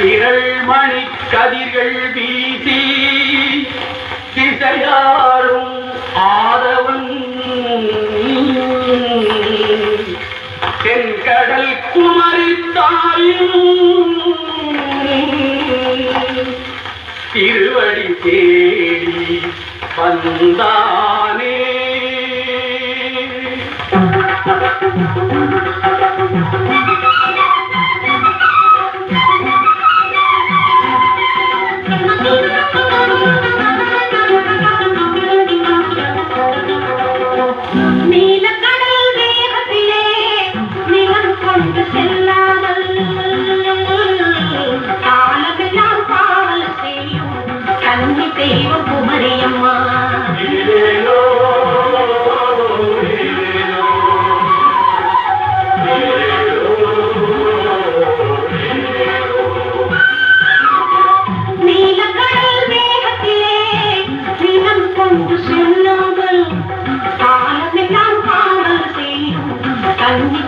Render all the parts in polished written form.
திரள்மணி கதிர்கள் வீசி திசையாரும் ஆதவன் தென்கடல் குமரித்தாயும் திருவடி தேடி வந்தானே.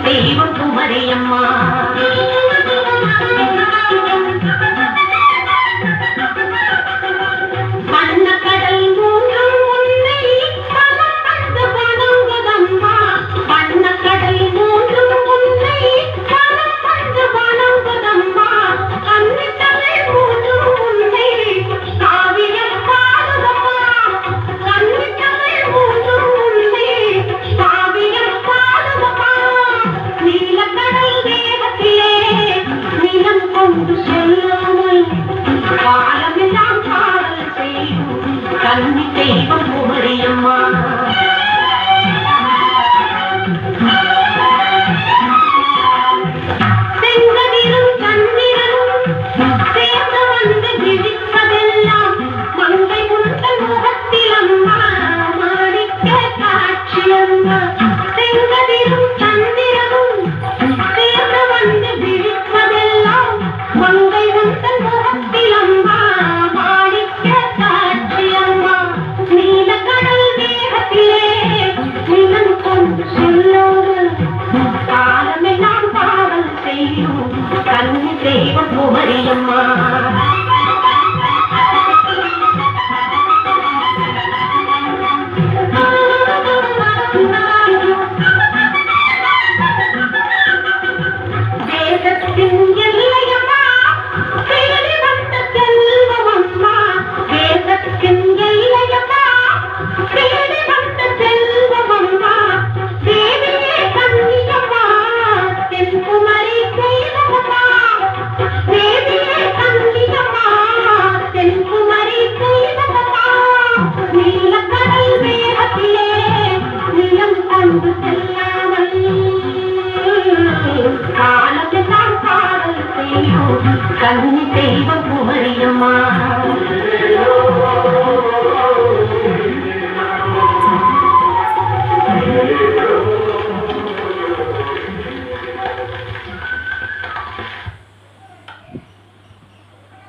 தெய்வம் குமரியம்மா வண்ணக்கடல் மூன்றும் உன்னை பலம் தந்து வணங்குதம்மா. வண்ணக்கடல் மூன்றும் உன்னை பலம் தந்து வணங்குதம்மா. கன்னித்தமிழ் மூன்றும் உன்னை காவியம் பாடுதம்மா. கன்னித்தமிழ் மூன்றும் உன்னை காவியம் பாடுதம்மா. நீலக்கடல் வேகத்திலே நிலம் கொண்டு செல்லாமல் காலமெல்லாம் காவல் செய்யும் கன்னி தெய்வம் குமரியம்மா. செங்கதிரும் சந்திரனும் சேர்ந்து வந்து விழிப்பதெல்லாம் மங்கை முத்தன் முகத்திலம்மா மாணிக்க காட்சியம்மா. செங்கதிரும் சந்திரனும் சேர்ந்து வந்து விழிப்பதெல்லாம் மங்கை முத்தன் முகத்திலம்மா மாணிக்க காட்சியம்மா. நீலக்கடல் வேகத்திலே நிலம் கொண்டு செல்லாமல் காலமெல்லாம் காவல் செய்யும் கன்னி தெய்வம் குமரியம்மா.